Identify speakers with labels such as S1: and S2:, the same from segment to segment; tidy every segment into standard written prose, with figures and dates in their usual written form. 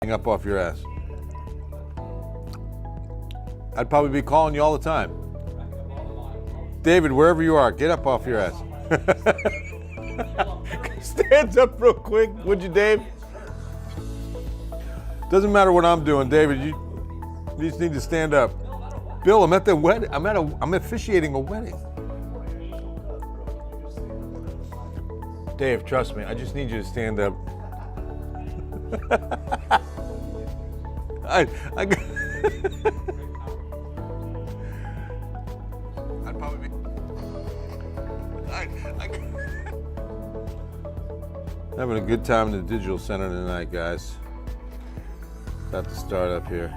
S1: Hang up off your ass. I'd probably be calling you all the time. David, wherever you are, get up off your ass. Stand up real quick, would you, Dave? Doesn't matter what I'm doing, David. You just need to stand up. Bill, I'm at the wedding. I'm officiating a wedding. Dave, trust me. I just need you to stand up. I'd probably be. Having a good time in the digital center tonight, guys. About to start up here.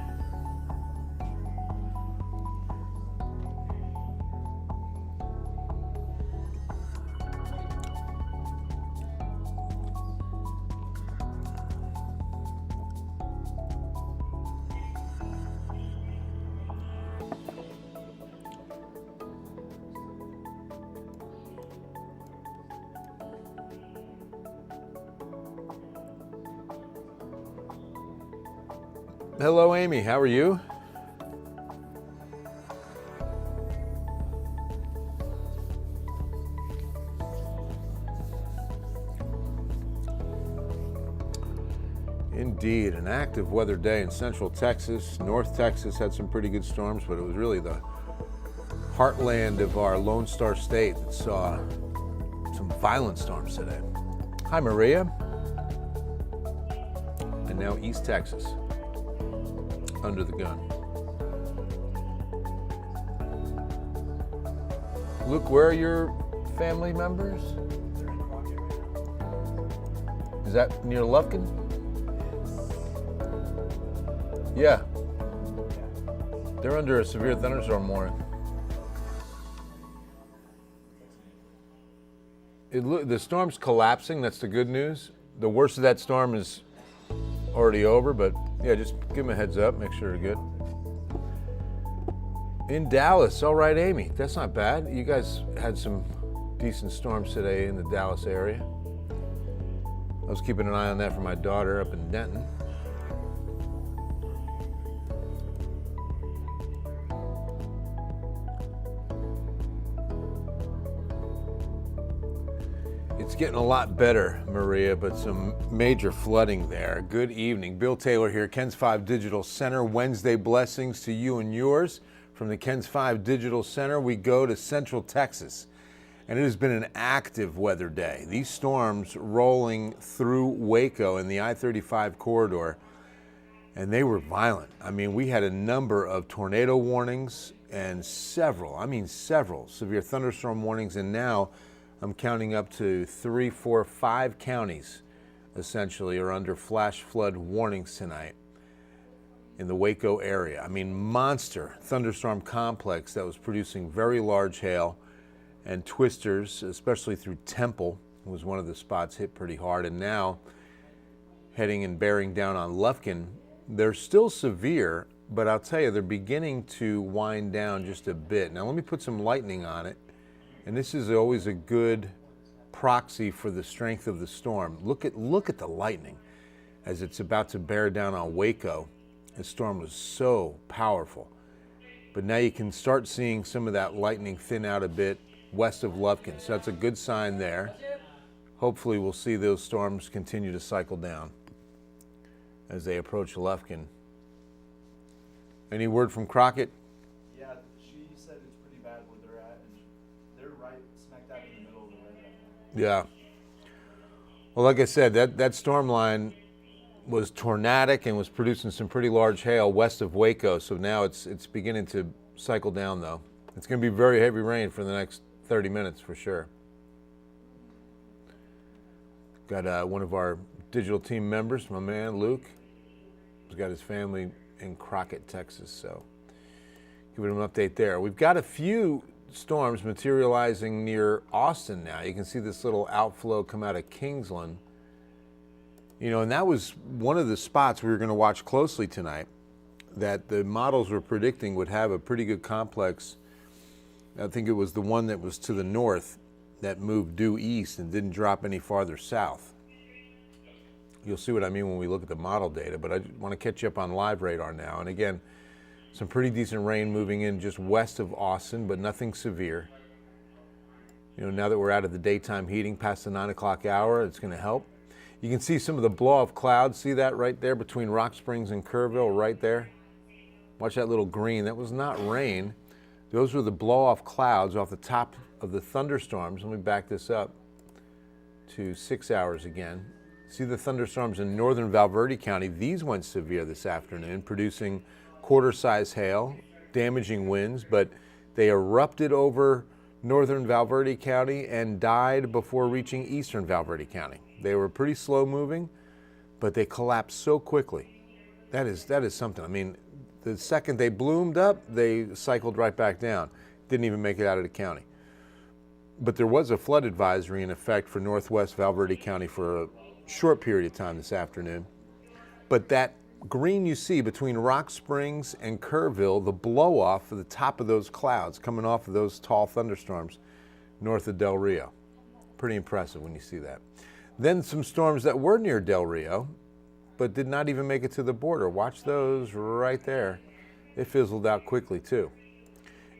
S1: Hello, Amy. How are you? Indeed, an active weather day in Central Texas. North Texas had some pretty good storms, but it was really the heartland of our Lone Star State that saw some violent storms today. Hi, Maria. And now East Texas. Under the gun. Luke, where are your family members? Is that near Lufkin? Yeah. They're under a severe thunderstorm warning. The storm's collapsing, that's the good news. The worst of that storm is already over, but yeah, just give them a heads up, make sure they're good. In Dallas, all right, Amy, that's not bad. You guys had some decent storms today in the Dallas area. I was keeping an eye on that for my daughter up in Denton. It's getting a lot better, Maria, but some major flooding there. Good evening. Bill Taylor here, KENS 5 Digital Center. Wednesday blessings to you and yours. From the KENS 5 Digital Center, we go to Central Texas. And it has been an active weather day. These storms rolling through Waco in the I-35 corridor, and they were violent. I mean, we had a number of tornado warnings and several severe thunderstorm warnings, and now I'm counting up to 3, 4, 5 counties essentially are under flash flood warnings tonight in the Waco area. I mean, monster thunderstorm complex that was producing very large hail and twisters, especially through Temple was one of the spots hit pretty hard. And now heading and bearing down on Lufkin, they're still severe, but I'll tell you, they're beginning to wind down just a bit. Now let me put some lightning on it. And this is always a good proxy for the strength of the storm. Look at the lightning as it's about to bear down on Waco. The storm was so powerful. But now you can start seeing some of that lightning thin out a bit west of Lufkin. So that's a good sign there. Hopefully we'll see those storms continue to cycle down as they approach Lufkin. Any word from Crockett?
S2: Yeah, she said it's pretty bad where they're at, and they're right smack dab in the middle of the lake right now.
S1: Yeah. Well, like I said, that storm line was tornadic and was producing some pretty large hail west of Waco. So now it's beginning to cycle down, though. It's going to be very heavy rain for the next 30 minutes for sure. Got one of our digital team members, my man Luke. He's got his family in Crockett, Texas. So giving him an update there. We've got a few storms materializing near Austin now. You can see this little outflow come out of Kingsland. You know, and that was one of the spots we were going to watch closely tonight that the models were predicting would have a pretty good complex. I think it was the one that was to the north that moved due east and didn't drop any farther south. You'll see what I mean when we look at the model data, but I want to catch you up on live radar now. And again, some pretty decent rain moving in just west of Austin, but nothing severe. You know, now that we're out of the daytime heating past the 9 o'clock hour, it's going to help. You can see some of the blow-off clouds. See that right there between Rock Springs and Kerrville, right there? Watch that little green. That was not rain. Those were the blow-off clouds off the top of the thunderstorms. Let me back this up to 6 hours again. See the thunderstorms in northern Valverde County. These went severe this afternoon, producing quarter-size hail, damaging winds, but they erupted over northern Valverde County and died before reaching eastern Valverde County. They were pretty slow moving, but they collapsed so quickly. That is something. I mean, the second they bloomed up, they cycled right back down. Didn't even make it out of the county. But there was a flood advisory in effect for northwest Valverde County for a short period of time this afternoon. But that green you see between Rock Springs and Kerrville, the blow off of the top of those clouds coming off of those tall thunderstorms north of Del Rio. Pretty impressive when you see that. Then some storms that were near Del Rio, but did not even make it to the border. Watch those right there. It fizzled out quickly too.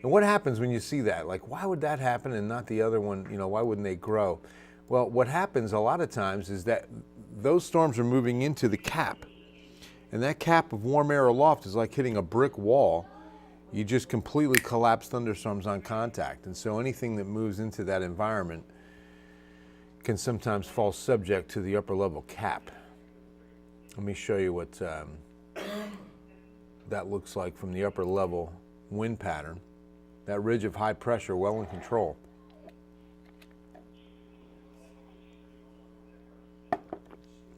S1: And what happens when you see that? Like, why would that happen and not the other one? You know, why wouldn't they grow? Well, what happens a lot of times is that those storms are moving into the cap. And that cap of warm air aloft is like hitting a brick wall. You just completely collapse thunderstorms on contact. And so anything that moves into that environment can sometimes fall subject to the upper level cap. Let me show you what that looks like from the upper level wind pattern. That ridge of high pressure well in control.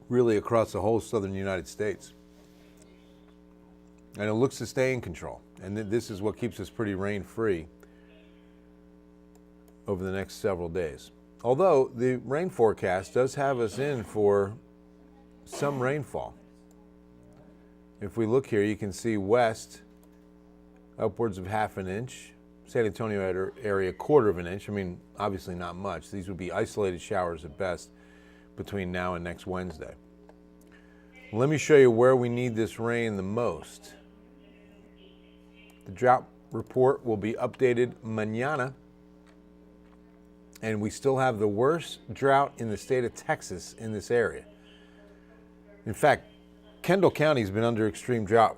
S1: Really across the whole southern United States. And it looks to stay in control. And this is what keeps us pretty rain free over the next several days. Although the rain forecast does have us in for some rainfall. If we look here, you can see west upwards of ½ an inch. San Antonio area, 1/4 of an inch. I mean, obviously not much. These would be isolated showers at best between now and next Wednesday. Let me show you where we need this rain the most. The drought report will be updated mañana, and we still have the worst drought in the state of Texas in this area. In fact, Kendall County has been under extreme drought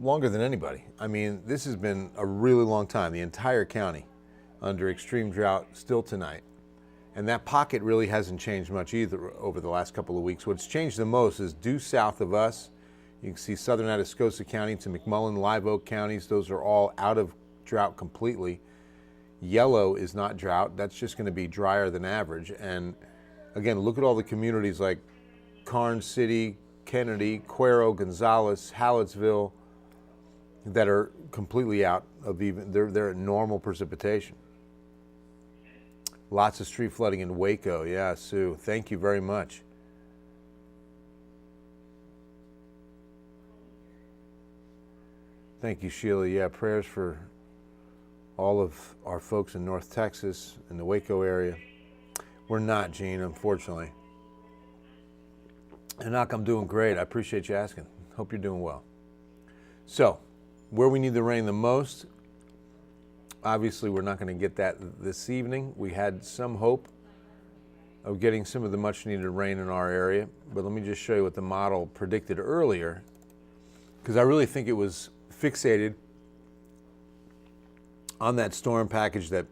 S1: longer than anybody. I mean, this has been a really long time, the entire county under extreme drought still tonight. And that pocket really hasn't changed much either over the last couple of weeks. What's changed the most is due south of us. You can see southern Atascosa County to McMullen, Live Oak counties. Those are all out of drought completely. Yellow is not drought. That's just going to be drier than average. And again, look at all the communities like Karnes City, Kennedy, Cuero, Gonzales, Hallettsville that are completely out of even, they're at normal precipitation. Lots of street flooding in Waco. Yeah, Sue, thank you very much. Thank you, Sheila. Yeah, prayers for all of our folks in North Texas, in the Waco area. We're not, Gene, unfortunately. Enoch, I'm doing great. I appreciate you asking. Hope you're doing well. So, where we need the rain the most, obviously we're not going to get that this evening. We had some hope of getting some of the much needed rain in our area, but let me just show you what the model predicted earlier, because I really think it was fixated on that storm package that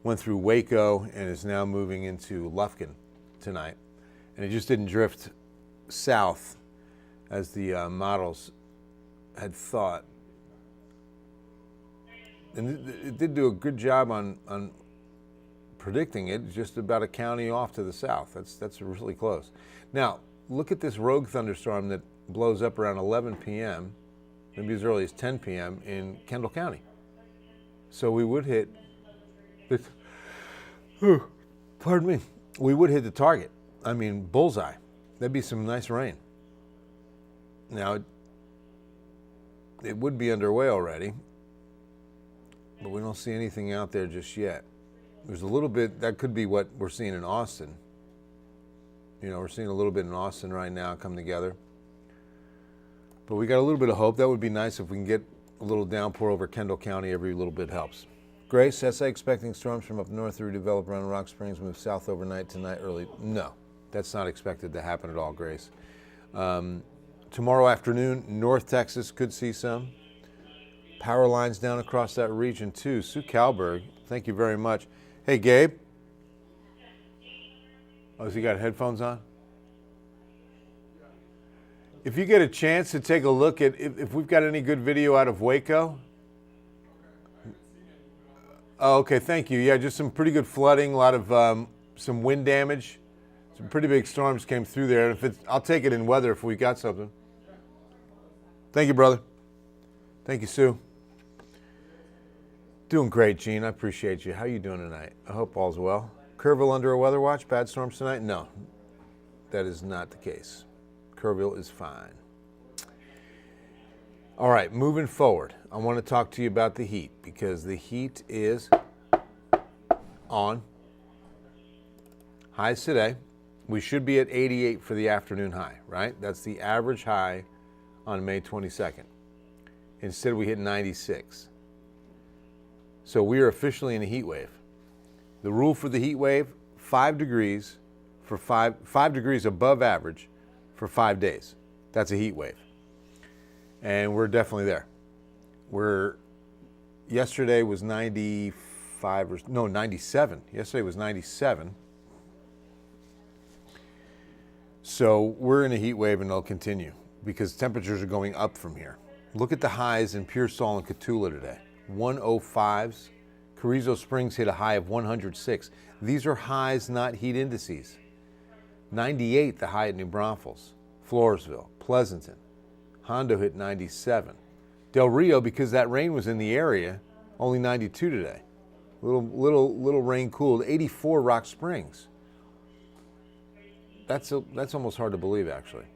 S1: went through Waco and is now moving into Lufkin tonight. And it just didn't drift south as the models had thought. And it did do a good job on predicting it, just about a county off to the south. That's really close. Now, look at this rogue thunderstorm that blows up around 11 p.m., maybe as early as 10 p.m. in Kendall County. So we would hit, pardon me, we would hit the target. I mean, bullseye. That'd be some nice rain. Now, it would be underway already, but we don't see anything out there just yet. There's a little bit, that could be what we're seeing in Austin. You know, we're seeing a little bit in Austin right now come together. But we got a little bit of hope. That would be nice if we can get a little downpour over Kendall County. Every little bit helps. Grace, SA expecting storms from up north to redevelop around Rock Springs, move south overnight tonight early. No, that's not expected to happen at all, Grace. Tomorrow afternoon, North Texas could see some. Power lines down across that region too. Sue Kalberg, thank you very much. Hey, Gabe. Oh, has he got headphones on? If you get a chance to take a look at if we've got any good video out of Waco. Oh, okay, thank you. Yeah, just some pretty good flooding, a lot of some wind damage. Some pretty big storms came through there. If it's, I'll take it in weather if we got something. Thank you, brother. Thank you, Sue. Doing great, Gene. I appreciate you. How are you doing tonight? I hope all's well. Kerrville under a weather watch? Bad storms tonight? No, that is not the case. Kerrville is fine. All right, moving forward, I want to talk to you about the heat because the heat is on. Highs today. We should be at 88 for the afternoon high, right? That's the average high on May 22nd. Instead, we hit 96. So we are officially in a heat wave. The rule for the heat wave, 5 degrees for 5 degrees above average for 5 days. That's a heat wave. And we're definitely there. Yesterday was 97. Yesterday was 97. So we're in a heat wave and it'll continue because temperatures are going up from here. Look at the highs in Pearsall and Cotulla today. 105s. Carrizo Springs hit a high of 106. These are highs, not heat indices. 98, the high at New Braunfels. Floresville, Pleasanton. Hondo hit 97. Del Rio, because that rain was in the area, only 92 today. Little rain cooled. 84 Rock Springs. That's almost hard to believe, actually.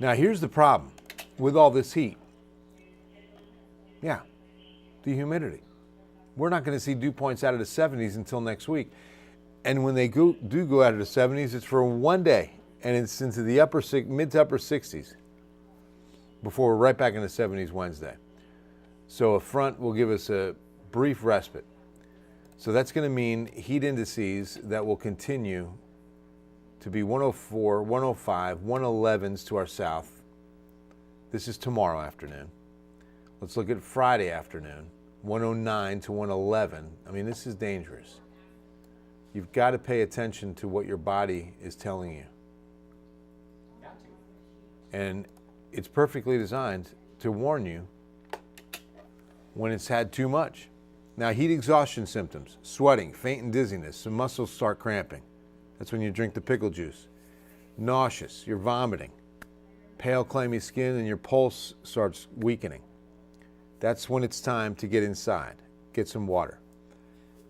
S1: Now, here's the problem with all this heat. Yeah, the humidity. We're not going to see dew points out of the 70s until next week. And when they do go out of the 70s, it's for one day. And it's into the mid to upper 60s before we're right back in the 70s Wednesday. So a front will give us a brief respite. So that's going to mean heat indices that will continue to be 104, 105, 111s to our south. This is tomorrow afternoon. Let's look at Friday afternoon, 109 to 111. I mean, this is dangerous. You've got to pay attention to what your body is telling you. And it's perfectly designed to warn you when it's had too much. Now, heat exhaustion symptoms, sweating, faint and dizziness, some muscles start cramping. That's when you drink the pickle juice. Nauseous, you're vomiting. Pale, clammy skin, and your pulse starts weakening. That's when it's time to get inside, get some water.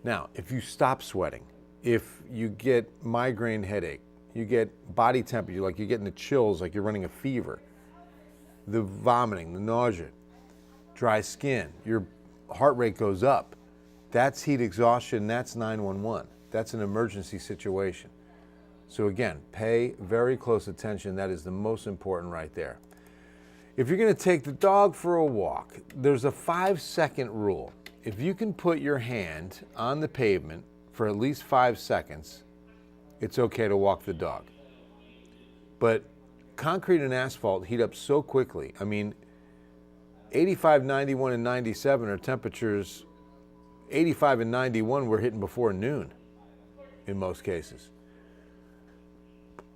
S1: Now, if you stop sweating, if you get migraine headache, you get body temperature, like you're getting the chills, like you're running a fever, the vomiting, the nausea, dry skin, your heart rate goes up, that's heat exhaustion, that's 911. That's an emergency situation. So again, pay very close attention. That is the most important right there. If you're going to take the dog for a walk, there's a 5-second rule. If you can put your hand on the pavement for at least 5 seconds, it's okay to walk the dog. But concrete and asphalt heat up so quickly. I mean, 85, 91, and 97 are temperatures. 85 and 91 we're hitting before noon in most cases.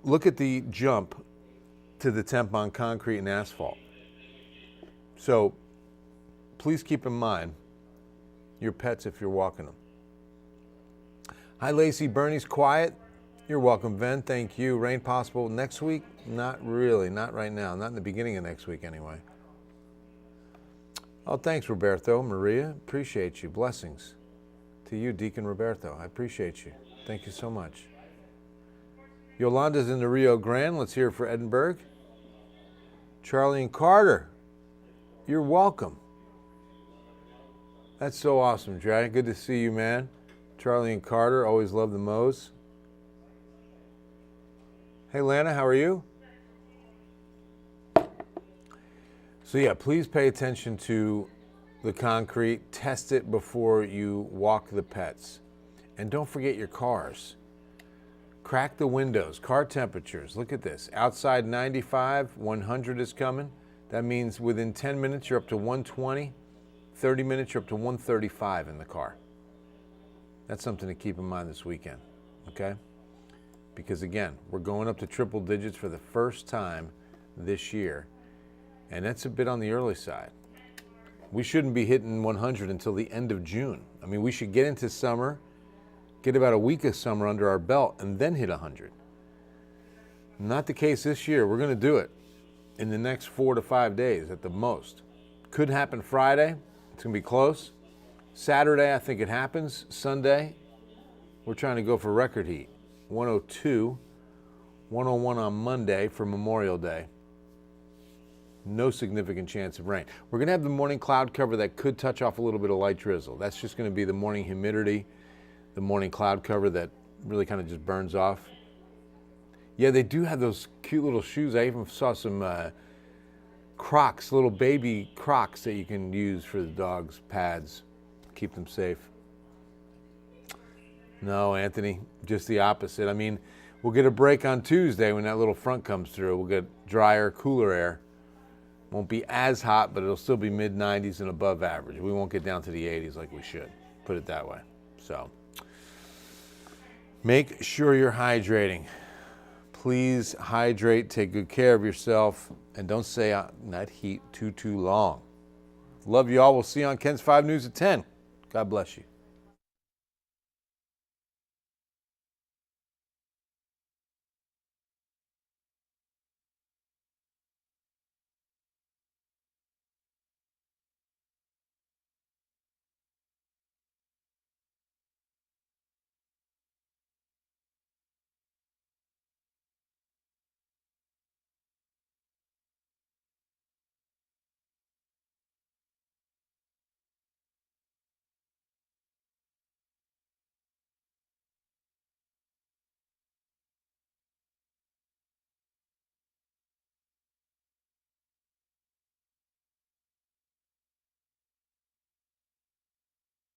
S1: Look at the jump to the temp on concrete and asphalt. So please keep in mind your pets if you're walking them. Hi, Lacey. Bernie's quiet. You're welcome, Ven. Thank you. Rain possible next week? Not really. Not right now. Not in the beginning of next week, anyway. Oh, thanks, Roberto. Maria, appreciate you. Blessings to you, Deacon Roberto. I appreciate you. Thank you so much. Yolanda's in the Rio Grande. Let's hear it for Edinburgh. Charlie and Carter, you're welcome. That's so awesome, Jay. Good to see you, man. Charlie and Carter, always love the Moes. Hey, Lana, how are you? So yeah, please pay attention to the concrete. Test it before you walk the pets. And don't forget your cars. Crack the windows, car temperatures. Look at this. Outside 95, 100 is coming. That means within 10 minutes you're up to 120. 30 minutes you're up to 135 in the car. That's something to keep in mind this weekend, okay? Because again, we're going up to triple digits for the first time this year. And that's a bit on the early side. We shouldn't be hitting 100 until the end of June. I mean, we should get into summer, get about a week of summer under our belt, and then hit 100. Not the case this year. We're going to do it in the next 4 to 5 days at the most. Could happen Friday. It's going to be close. Saturday, I think it happens. Sunday, we're trying to go for record heat. 102, 101 on Monday for Memorial Day. No significant chance of rain. We're going to have the morning cloud cover that could touch off a little bit of light drizzle. That's just going to be the morning humidity, the morning cloud cover that really kind of just burns off. Yeah, they do have those cute little shoes. I even saw some Crocs, little baby Crocs that you can use for the dogs' pads. Keep them safe. No, Anthony, just the opposite. I mean, we'll get a break on Tuesday when that little front comes through. We'll get drier, cooler air. Won't be as hot, but it'll still be mid-90s and above average. We won't get down to the 80s like we should, put it that way. So make sure you're hydrating. Please hydrate, take good care of yourself, and don't stay out in that heat too long. Love you all. We'll see you on Ken's 5 News at 10. God bless you.